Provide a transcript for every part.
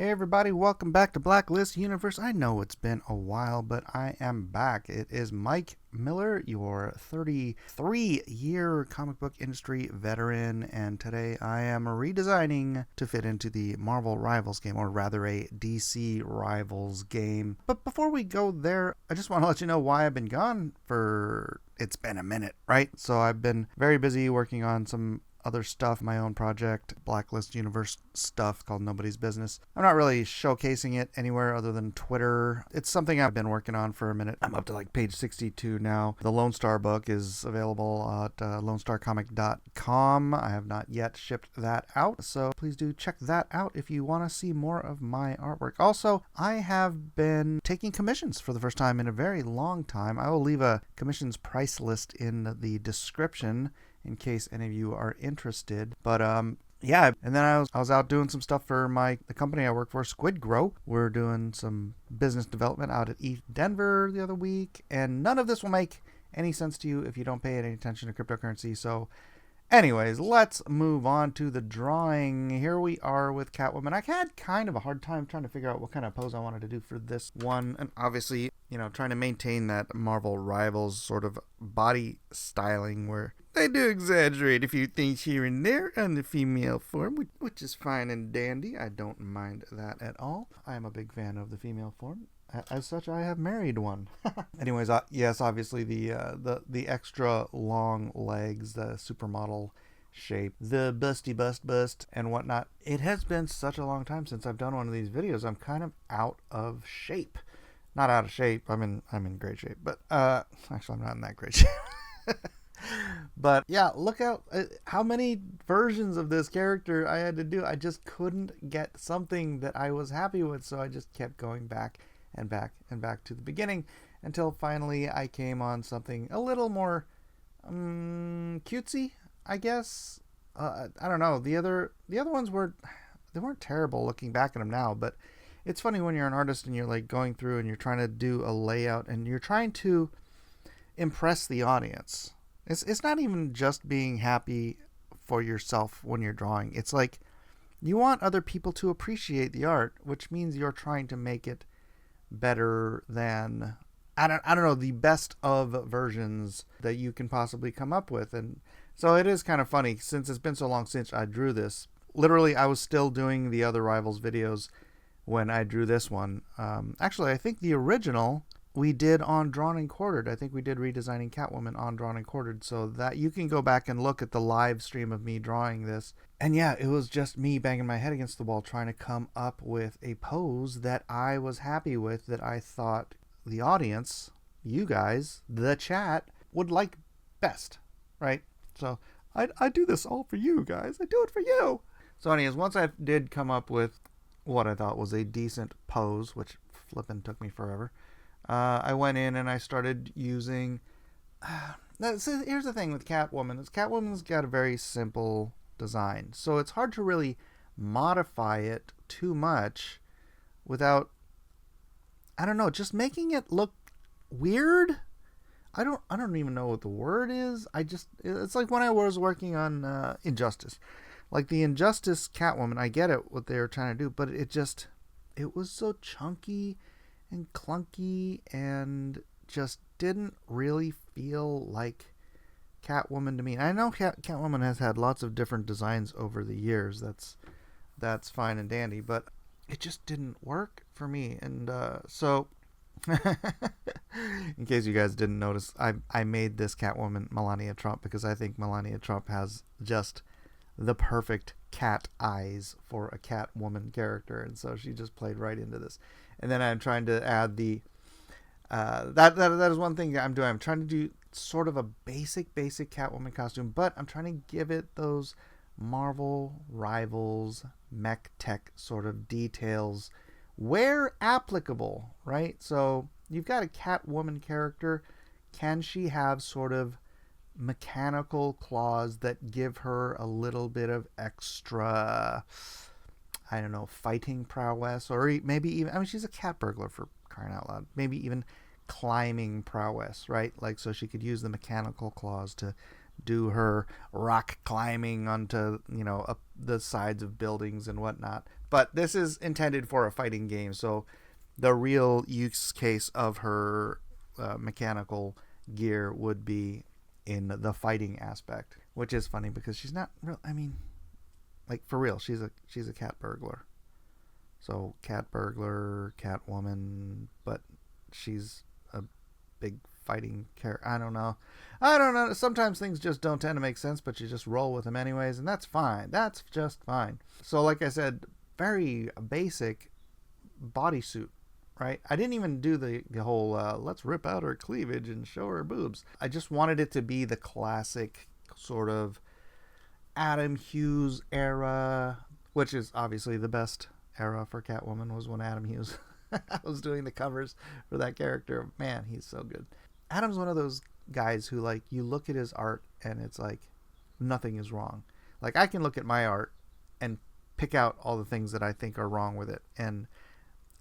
Hey everybody, welcome back to Blacklist Universe. I know it's been a while, but I am back. It is Mike Miller, your 33-year comic book industry veteran, and today I am redesigning to fit into the Marvel Rivals game, or rather a DC Rivals game. But before we go there, I just want to let you know why I've been gone for... It's been a minute, right? So I've been very busy working on some other stuff, my own project, Blacklist Universe stuff called Nobody's Business. I'm not really showcasing it anywhere other than Twitter. It's something I've been working on for a minute. I'm up to like page 62 now. The Lone Star book is available at lonestarcomic.com. I have not yet shipped that out, so please do check that out if you want to see more of my artwork. Also, I have been taking commissions for the first time in a very long time. I will leave a commissions price list in the description in case any of you are interested. But yeah, and then I was out doing some stuff for the company I work for, Squid Grow. We're doing some business development out at ETH Denver the other week, and none of this will make any sense to you if you don't pay any attention to cryptocurrency. So anyways, let's move on to the drawing. Here we are with Catwoman. I had kind of a hard time trying to figure out what kind of pose I wanted to do for this one, and obviously, trying to maintain that Marvel Rivals sort of body styling where they do exaggerate a few things here and there on the female form, which is fine and dandy. I don't mind that at all. I am a big fan of the female form. As such, I have married one. Anyways, yes, obviously the extra long legs, the supermodel shape, the busty bust and whatnot. It has been such a long time since I've done one of these videos. I'm kind of out of shape. Not out of shape. I'm in great shape, but actually I'm not in that great shape. But yeah, look out how many versions of this character I had to do. I just couldn't get something that I was happy with, so I just kept going back and back and back to the beginning until finally I came on something a little more cutesy, I guess. I don't know. The other ones they weren't terrible looking back at them now, but it's funny when you're an artist and you're like going through and you're trying to do a layout and you're trying to impress the audience. It's not even just being happy for yourself when you're drawing. It's like you want other people to appreciate the art, which means you're trying to make it better than I don't know, the best of versions that you can possibly come up with. And so it is kind of funny since it's been so long since I drew this. Literally, I was still doing the other Rivals videos when I drew this one. Actually, I think the original we did on Drawn and Quartered. I think we did redesigning Catwoman on Drawn and Quartered, so that you can go back and look at the live stream of me drawing this. And yeah, it was just me banging my head against the wall trying to come up with a pose that I was happy with, that I thought the audience, you guys, the chat, would like best, right? So I do this all for you guys. I do it for you. So anyways, once I did come up with what I thought was a decent pose, which flippin' took me forever, I went in and I started using... So here's the thing with Catwoman. Catwoman's got a very simple design. So it's hard to really modify it too much without, I don't know, just making it look weird. I don't even know what the word is. It's like when I was working on Injustice. Like the Injustice Catwoman, I get it, what they were trying to do, but it was so chunky and clunky and just didn't really feel like Catwoman to me. I know Catwoman has had lots of different designs over the years. That's fine and dandy, but it just didn't work for me. And so, in case you guys didn't notice, I made this Catwoman Melania Trump because I think Melania Trump has just the perfect cat eyes for a Catwoman character, and so she just played right into this. And then I'm trying to add the that is one thing I'm doing. I'm trying to do sort of a basic Catwoman costume, but I'm trying to give it those Marvel Rivals mech tech sort of details where applicable, right? So you've got a Catwoman character. Can she have sort of mechanical claws that give her a little bit of extra, I don't know, fighting prowess, or maybe even, I mean, she's a cat burglar for crying out loud. Maybe even climbing prowess, right? Like, so she could use the mechanical claws to do her rock climbing onto, up the sides of buildings and whatnot. But this is intended for a fighting game, so the real use case of her mechanical gear would be in the fighting aspect, which is funny because she's not real. I mean, like, for real, she's a cat burglar. So cat burglar, Catwoman, but she's a big fighting character. I don't know. Sometimes things just don't tend to make sense, but you just roll with them anyways, and that's fine. That's just fine. So like I said, very basic bodysuit, right? I didn't even do the whole let's rip out her cleavage and show her boobs. I just wanted it to be the classic sort of Adam Hughes era, which is obviously the best era for Catwoman, was when Adam Hughes was doing the covers for that character. Man, he's so good. Adam's one of those guys who, like, you look at his art and it's like nothing is wrong. Like, I can look at my art and pick out all the things that I think are wrong with it, and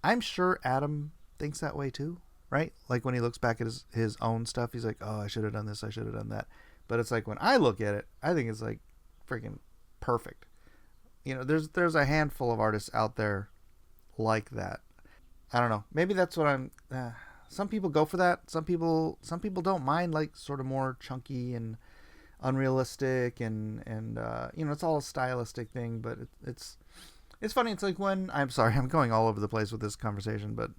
I'm sure Adam thinks that way too, right? Like, when he looks back at his own stuff, he's like, oh, I should have done this, I should have done that. But it's like, when I look at it, I think it's like freaking perfect. There's a handful of artists out there like that. I don't know. Maybe that's what I'm. Some people go for that. Some people don't mind, like, sort of more chunky and unrealistic, and it's all a stylistic thing. But it's funny. It's like when I'm sorry, I'm going all over the place with this conversation, but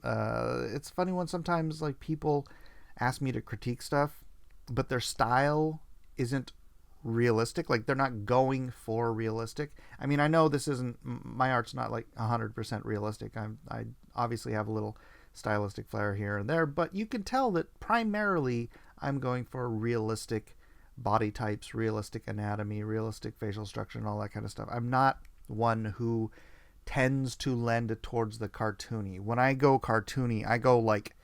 it's funny when sometimes, like, people ask me to critique stuff, but their style isn't realistic. Like, they're not going for realistic. I mean, I know this isn't, my art's not like 100% realistic. I obviously have a little stylistic flair here and there, but you can tell that primarily I'm going for realistic body types, realistic anatomy, realistic facial structure, and all that kind of stuff. I'm not one who tends to lend towards the cartoony. When I go cartoony, I go like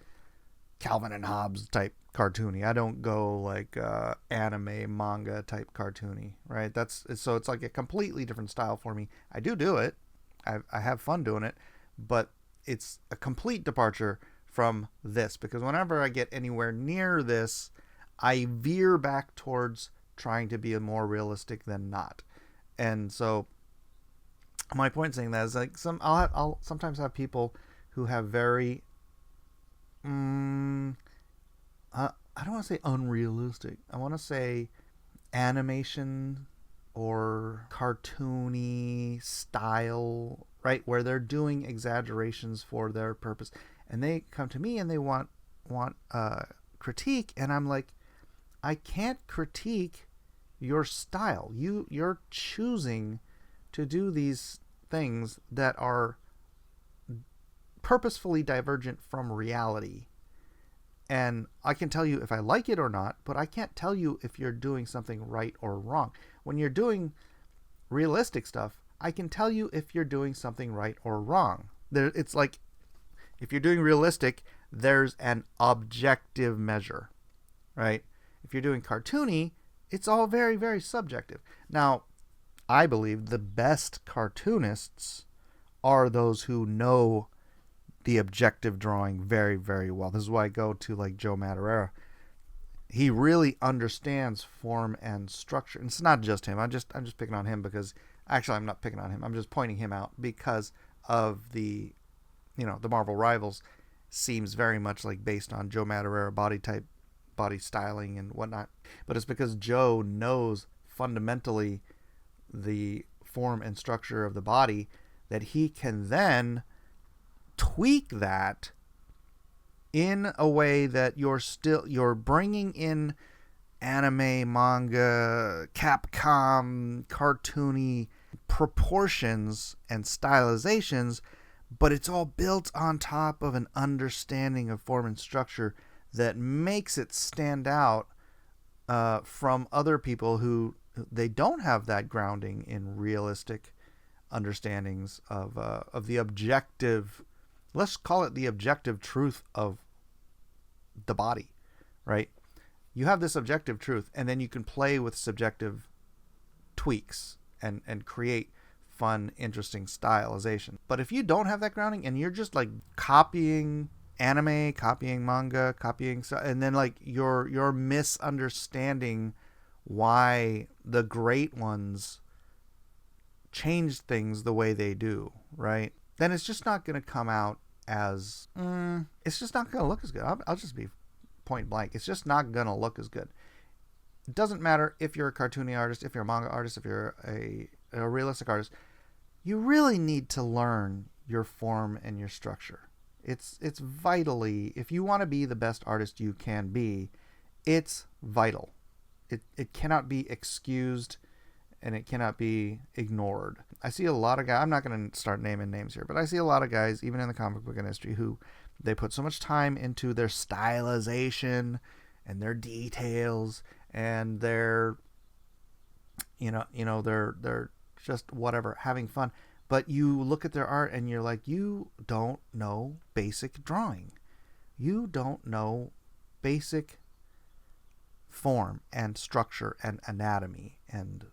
Calvin and Hobbes type cartoony. I don't go like anime, manga type cartoony, right? So it's like a completely different style for me. I do it. I have fun doing it, but it's a complete departure from this, because whenever I get anywhere near this, I veer back towards trying to be more realistic than not. And so my point in saying that is, like, I'll sometimes have people who have very I don't want to say unrealistic. I want to say animation or cartoony style, right? Where they're doing exaggerations for their purpose, and they come to me and they want critique, and I'm like, I can't critique your style. You're choosing to do these things that are purposefully divergent from reality. And I can tell you if I like it or not, but I can't tell you if you're doing something right or wrong. When you're doing realistic stuff, I can tell you if you're doing something right or wrong. It's like, if you're doing realistic, there's an objective measure, right? If you're doing cartoony, it's all very, very subjective. Now, I believe the best cartoonists are those who know the objective drawing very, very well. This is why I go to, like, Joe Madureira. He really understands form and structure. And it's not just him. I'm just picking on him because, actually, I'm not picking on him. I'm just pointing him out because of the Marvel Rivals seems very much like based on Joe Madureira body type, body styling and whatnot. But it's because Joe knows fundamentally the form and structure of the body that he can then tweak that in a way that you're bringing in anime, manga, Capcom, cartoony proportions and stylizations, but it's all built on top of an understanding of form and structure that makes it stand out from other people who they don't have that grounding in realistic understandings of the objective, let's call it the objective truth of the body, right? You have this objective truth, and then you can play with subjective tweaks and create fun, interesting stylization. But if you don't have that grounding and you're just like copying anime, copying manga, and then like you're misunderstanding why the great ones change things the way they do, right? Then it's just not going to come out as, it's just not going to look as good. I'll just be point blank. It's just not going to look as good. It doesn't matter if you're a cartoony artist, if you're a manga artist, if you're a realistic artist. You really need to learn your form and your structure. It's vitally, if you want to be the best artist you can be, it's vital. It cannot be excused, and it cannot be ignored. I see a lot of guys, I'm not going to start naming names here, but I see a lot of guys, even in the comic book industry, who they put so much time into their stylization and their details and their, they're just whatever, having fun. But you look at their art and you're like, you don't know basic drawing. You don't know basic form and structure and anatomy and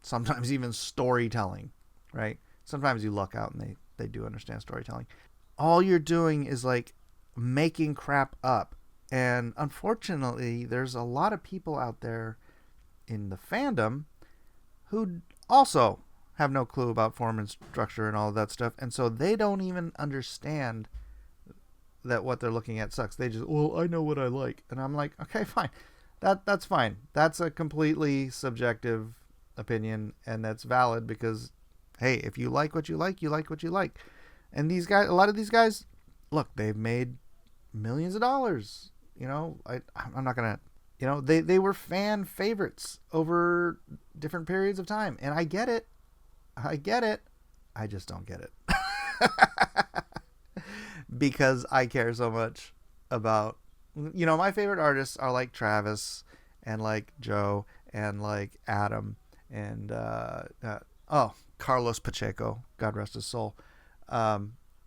sometimes even storytelling, right? Sometimes you luck out and they do understand storytelling. All you're doing is like making crap up. And unfortunately, there's a lot of people out there in the fandom who also have no clue about form and structure and all of that stuff. And so they don't even understand that what they're looking at sucks. They just, well, I know what I like. And I'm like, okay, fine. That's fine. That's a completely subjective opinion, and that's valid because, hey, if you like what you like, you like what you like. And these guys, a lot of these guys, look, they've made millions of dollars. I'm not going to, they were fan favorites over different periods of time. And I get it. I just don't get it. Because I care so much about, my favorite artists are like Travis and like Joe and like Adam and, Carlos Pacheco, God rest his soul.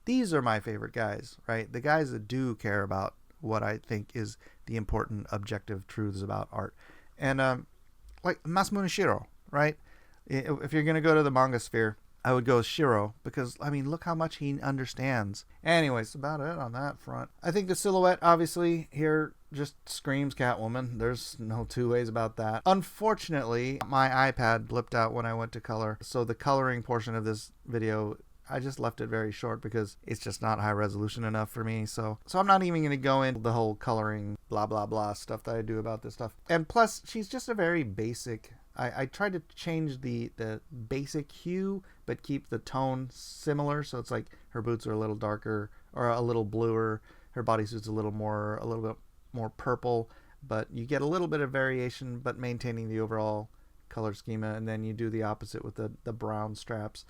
These are my favorite guys, right? The guys that do care about what I think is the important objective truths about art. And, like Masamune Shiro, right? If you're going to go to the manga sphere, I would go with Shiro because, look how much he understands. Anyways, about it on that front. I think the silhouette, obviously, here just screams Catwoman. There's no two ways about that. Unfortunately, my iPad blipped out when I went to color. So the coloring portion of this video, I just left it very short because it's just not high resolution enough for me. So I'm not even going to go into the whole coloring blah, blah, blah stuff that I do about this stuff. And plus, she's just a very basic... I tried to change the basic hue, but keep the tone similar. So it's like her boots are a little darker or a little bluer. Her bodysuit's a little bit more purple, but you get a little bit of variation, but maintaining the overall color schema. And then you do the opposite with the brown straps.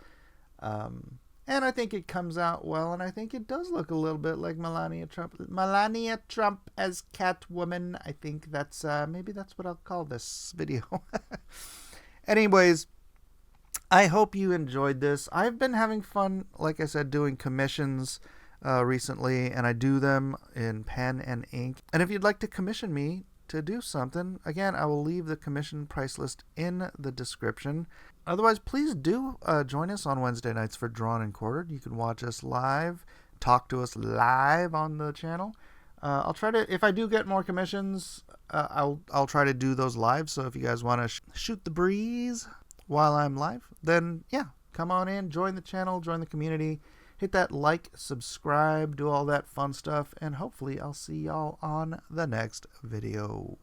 And I think it comes out well, and I think it does look a little bit like Melania Trump. Melania Trump as Catwoman. I think that's maybe that's what I'll call this video. Anyways, I hope you enjoyed this. I've been having fun, like I said, doing commissions recently, and I do them in pen and ink. And if you'd like to commission me to do something, again, I will leave the commission price list in the description. Otherwise, please do join us on Wednesday nights for Drawn and Quartered. You can watch us live, talk to us live on the channel. I'll try to, if I do get more commissions, I'll try to do those live. So if you guys want to shoot the breeze while I'm live, then yeah, come on in, join the channel, join the community, hit that like, subscribe, do all that fun stuff, and hopefully I'll see y'all on the next video.